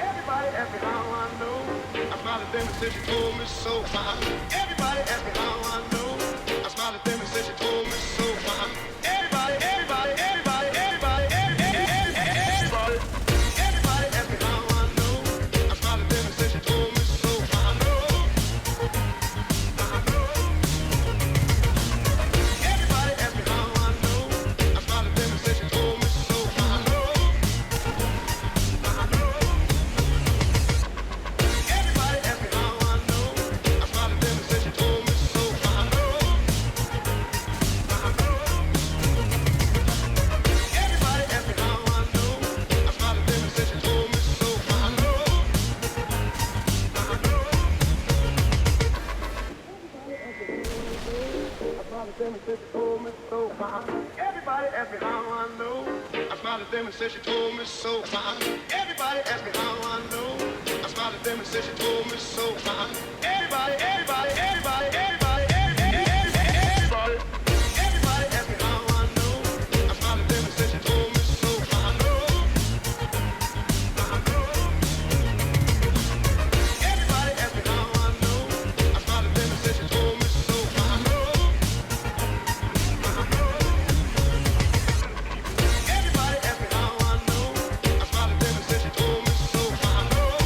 Everybody ask me how I know. I smile at them and say she told me so. Everybody ask me how I know. I smile at them and say she told me so. Everybody, everybody, everybody, everybody, everybody, everybody ask me how I know. I smile at them and say she told me so. I know. Everybody ask me how I know. I smile at them and say she told me so. I know. Everybody ask me how I know. I smile at them and say she told me so. I know. Everybody ask me how I know. I smile at them and say she told me so. I know. Everybody ask me how I know. I smile at them and say she told me so. Everybody ask me how I know. I smile at them and say she told me so. Everybody, everybody, everybody, everybody, everybody, everybody ask me how I know. I smile at them and say she told me so. I know. Everybody ask me how I know. I smile at them and say she told me so. I know. Everybody ask me how I know. I smile at them and say she told me so. I know.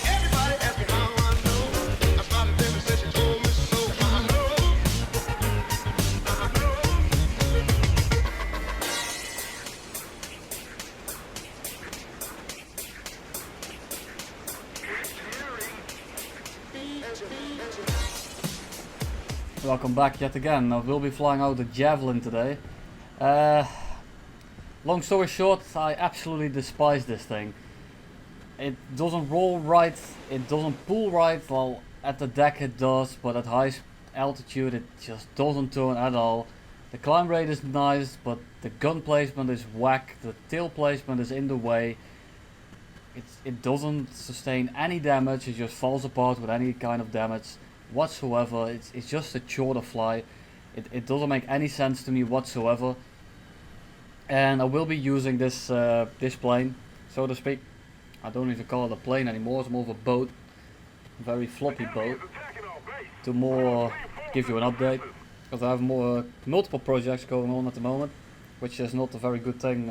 Everybody ask me how I know. I smile at them and say she told me so. I know. Welcome back yet again. We'll be flying out the Javelin today. Long story short, I absolutely despise this thing. It doesn't roll right, it doesn't pull right. Well, at the deck it does, but at high altitude it just doesn't turn at all. The climb rate is nice, but the gun placement is whack, the tail placement is in the way. It doesn't sustain any damage, it just falls apart with any kind of damage whatsoever. It's just a chore to fly. It doesn't make any sense to me whatsoever. And I will be using this this plane, so to speak. I don't even call it a plane anymore, it's more of a boat. A very floppy boat. To more give you an update. Because I have multiple projects going on at the moment. Which is not a very good thing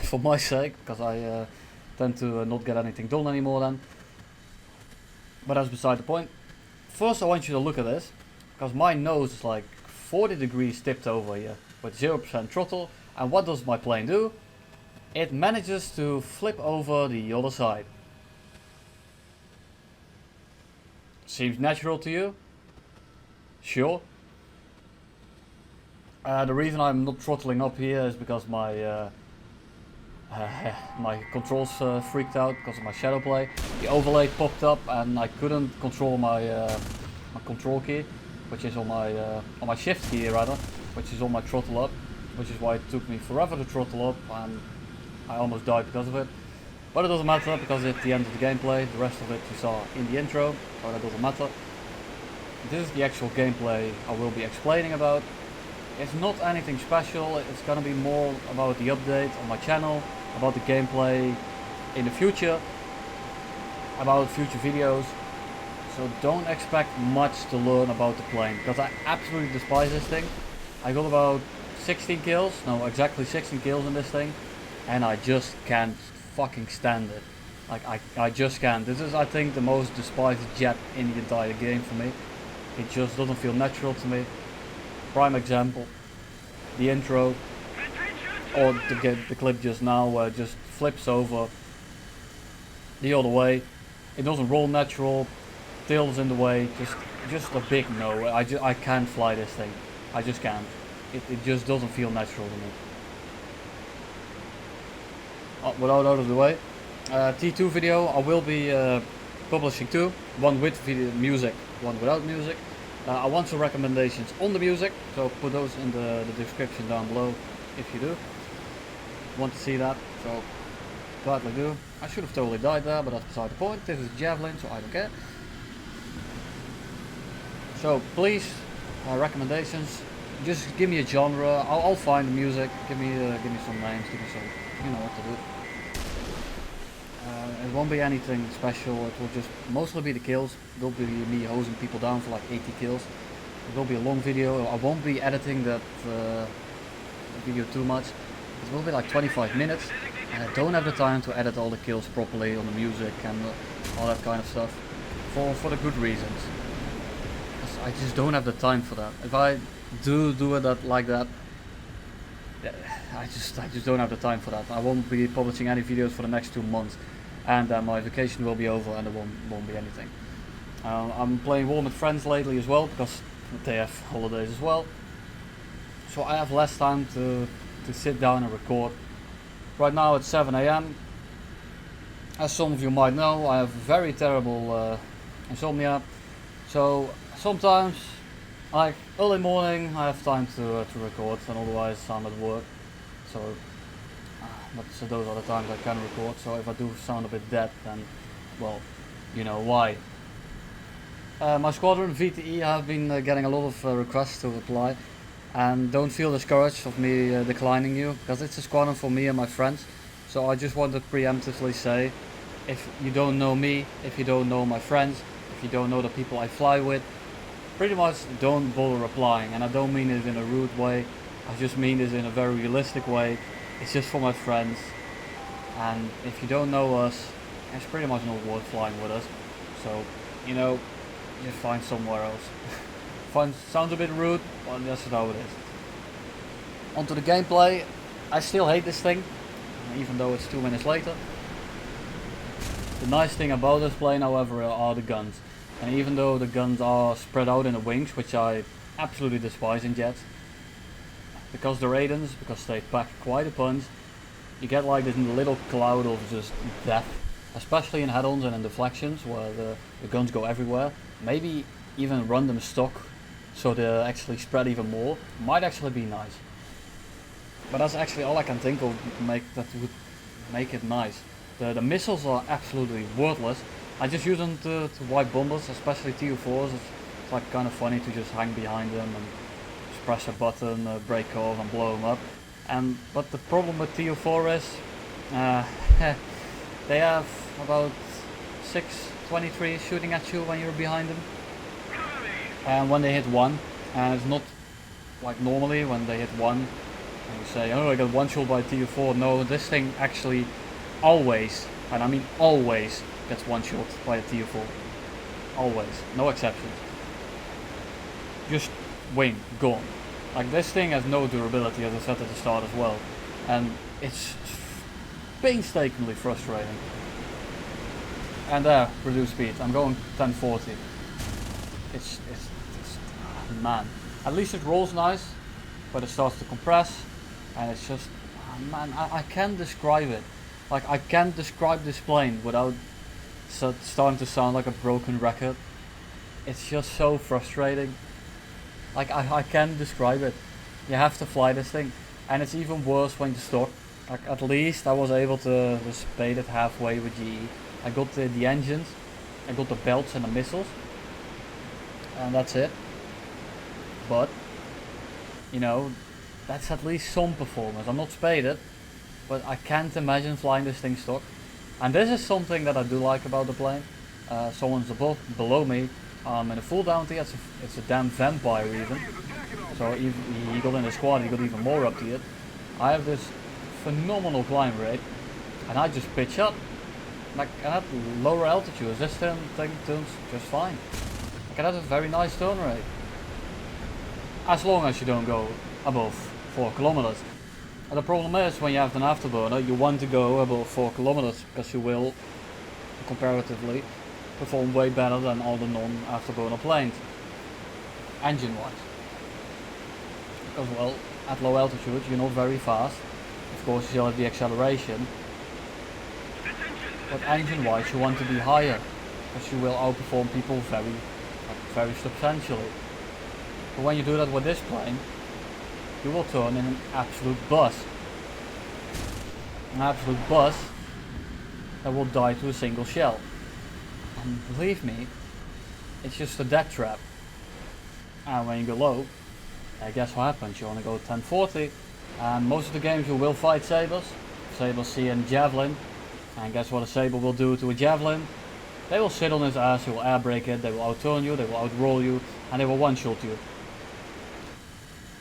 for my sake. Because I tend to not get anything done anymore then. But that's beside the point. First I want you to look at this, because my nose is like 40 degrees tipped over here with 0% throttle, and what does my plane do? It manages to flip over the other side. Seems natural to you? Sure. The reason I'm not throttling up here is because my my controls freaked out because of my shadow play. The overlay popped up and I couldn't control my my control key, which is on my shift key rather, which is on my throttle up, which is why it took me forever to throttle up and I almost died because of it. But it doesn't matter because it's the end of the gameplay. The rest of it you saw in the intro, so that doesn't matter. This is the actual gameplay I will be explaining about. It's not anything special, it's gonna be more about the update on my channel, about the gameplay in the future, about future videos. So don't expect much to learn about the plane, because I absolutely despise this thing. I got about 16 kills, no exactly 16 kills in this thing, and I just can't fucking stand it. Like I just can't. This is I think the most despised jet in the entire game for me. It just doesn't feel natural to me. Prime example, the intro, or the clip just now where it just flips over the other way. It doesn't roll natural, tail's in the way, just a big no. I can't fly this thing. I just can't. It just doesn't feel natural to me. Without out of the way, T2 video I will be publishing two, one with video music, one without music. I want some recommendations on the music, so put those in the description down below if you do want to see that, so gladly do. I should have totally died there, but that's beside the point. This is Javelin, so I don't care. So please recommendations, just give me a genre. I'll find the music. Give me some names. Give me some, you know what to do. It won't be anything special. It will just mostly be the kills. It will be me hosing people down for like 80 kills. It will be a long video. I won't be editing that video too much. It will be like 25 minutes, and I don't have the time to edit all the kills properly on the music and all that kind of stuff for the good reasons. I just don't have the time for that. If I do it like that, I just don't have the time for that. I won't be publishing any videos for the next 2 months, and my vacation will be over and there won't be anything. I'm playing War with Friends lately as well because they have holidays as well, so I have less time to sit down and record. Right now it's 7 AM. As some of you might know, I have very terrible insomnia, so sometimes, like early morning, I have time to record, and otherwise I'm at work. So those are the times I can record. So if I do sound a bit dead, then, well, you know why. My Squadron VTE have been getting a lot of requests to reply, and don't feel discouraged of me declining you, because it's a Squadron for me and my friends. So I just want to preemptively say, if you don't know me, if you don't know my friends, if you don't know the people I fly with, pretty much don't bother replying. And I don't mean it in a rude way, I just mean this in a very realistic way. It's just for my friends, and if you don't know us, it's pretty much not worth flying with us. So, you know, just find somewhere else. Sounds a bit rude, but that's how it is. Onto the gameplay. I still hate this thing, even though it's 2 minutes later. The nice thing about this plane, however, are the guns. And even though the guns are spread out in the wings, which I absolutely despise in jets, because they're Aidens, because they pack quite a punch, you get like this little cloud of just death, especially in head-ons and in deflections, where the guns go everywhere. Maybe even run them stock, so they actually spread even more. Might actually be nice. But that's actually all I can think of that would make it nice. The missiles are absolutely worthless. I just use them to wipe bombers, especially TU4s. It's like kind of funny to just hang behind them and just press a button, break off and blow them up. But the problem with TU4 is they have about 623 shooting at you when you're behind them. And when they hit one, and it's not like normally when they hit one and you say, oh, I got one shot by TU4. No, this thing actually always, and I mean always, gets one shot by a TU4. Always, no exceptions. Just wing, gone. Like, this thing has no durability, as I said at the start as well, and it's painstakingly frustrating. And there, reduce speed. I'm going 1040. It's man. At least it rolls nice, but it starts to compress, and it's just, man, I can't describe it. Like, I can't describe this plane without starting to sound like a broken record. It's just so frustrating. Like, I can't describe it. You have to fly this thing, and it's even worse when you stock. Like, at least I was able to spade it halfway with GE. I got the engines, I got the belts and the missiles, and that's it. But, you know, that's at least some performance. I'm not spaded, but I can't imagine flying this thing stock. And this is something that I do like about the plane. Someone's below me. In a full down tier, it's a damn vampire even. So he got in the squad, he got even more up to it. I have this phenomenal climb rate, and I just pitch up. Like, and at lower altitudes, this thing turns just fine. Like, it has a very nice turn rate. As long as you don't go above 4 kilometers. And the problem is, when you have an afterburner, you want to go above 4 kilometers, because you will, comparatively, perform way better than all the non-afterburner planes, engine-wise. Because, well, at low altitude, you're not very fast. Of course, you still have the acceleration. But engine-wise, you want to be higher, because you will outperform people very substantially. But when you do that with this plane, you will turn in an absolute bus. An absolute bus that will die to a single shell. And believe me, it's just a death trap. And when you go low, guess what happens? You only go 1040. And most of the games you will fight sabers. Sabers see a Javelin. And guess what a saber will do to a Javelin? They will sit on his ass, you will air brake it, they will outturn you, they will outroll you, and they will one-shot you.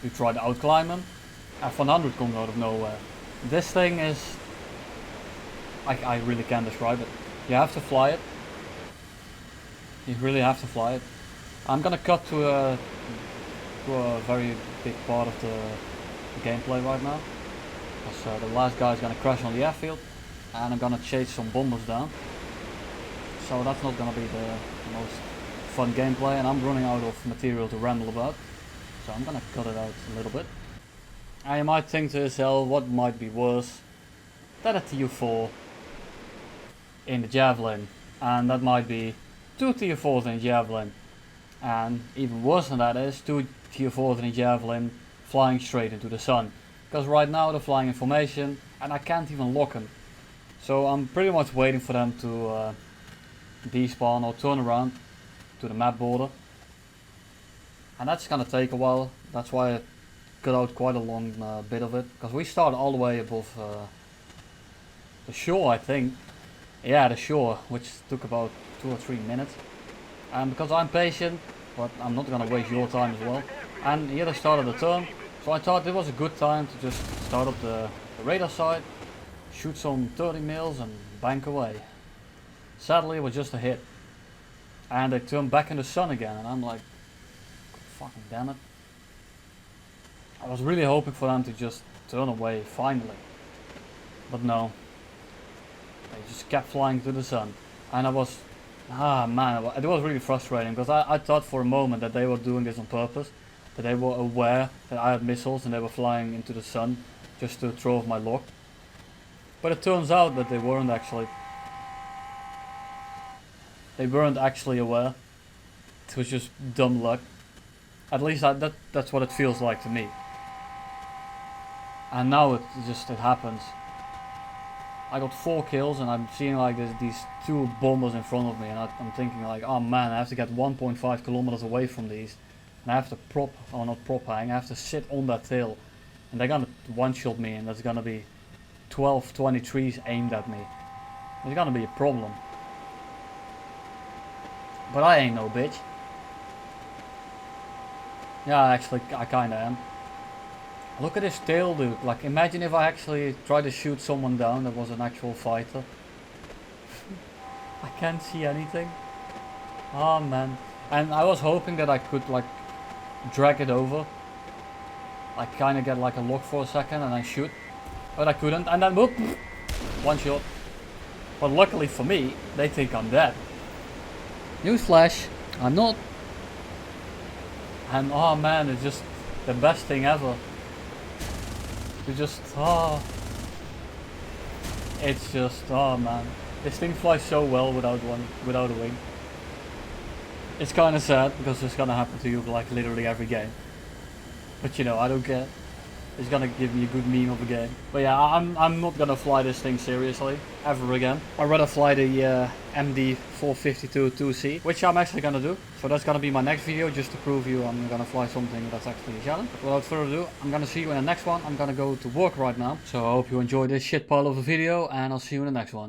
You try to outclimb him, F100 comes out of nowhere. This thing is... I really can't describe it. You have to fly it. You really have to fly it. I'm gonna cut to a very big part of the gameplay right now. Because the last guy is gonna crash on the airfield, and I'm gonna chase some bombers down. So that's not gonna be the most fun gameplay, and I'm running out of material to ramble about. So I'm gonna cut it out a little bit. And you might think to yourself, what might be worse than a TU4 in the Javelin? And that might be 2 TU4s in a Javelin. And even worse than that is 2 TU4s in a Javelin flying straight into the sun. Because right now they're flying in formation and I can't even lock them. So I'm pretty much waiting for them to despawn or turn around to the map border. And that's gonna take a while. That's why I cut out quite a long bit of it. Because we started all the way above the shore, I think. Yeah, the shore, which took about 2 or 3 minutes. And because I'm patient, but I'm not gonna waste your time as well. And here they started the turn. So I thought it was a good time to just start up the radar side, shoot some 30 mils and bank away. Sadly it was just a hit. And they turned back in the sun again and I'm like, fucking damn it. I was really hoping for them to just turn away finally. But no. They just kept flying to the sun. And I was, man, it was really frustrating because I thought for a moment that they were doing this on purpose. That they were aware that I had missiles and they were flying into the sun just to throw off my lock. But it turns out that they weren't actually. They weren't actually aware. It was just dumb luck. At least that's what it feels like to me. And now it happens. I got 4 kills and I'm seeing like these 2 bombers in front of me and I'm thinking like, oh man, I have to get 1.5 kilometers away from these. And I have to I have to sit on that tail. And they're gonna one-shot me and there's gonna be 12 23s aimed at me. There's gonna be a problem. But I ain't no bitch. Yeah, actually I kinda am. Look at this tail, dude. Like imagine if I actually tried to shoot someone down that was an actual fighter. I can't see anything. Oh man. And I was hoping that I could like drag it over. Like kinda get like a lock for a second and then shoot. But I couldn't and then whoop, one shot. But luckily for me, they think I'm dead. Newsflash, I'm not. And oh man, it's just the best thing ever. To just, it's just, oh man. This thing flies so well without a wing. It's kinda sad because it's gonna happen to you like literally every game. But you know, I don't care. It's gonna give me a good meme of a game. But yeah, I'm not gonna fly this thing seriously ever again. I'd rather fly the MD452 2C, which I'm actually gonna do. So that's gonna be my next video, just to prove you I'm gonna fly something that's actually a challenge. But without further ado, I'm gonna see you in the next one. I'm gonna go to work right now. So I hope you enjoyed this shit pile of a video and I'll see you in the next one.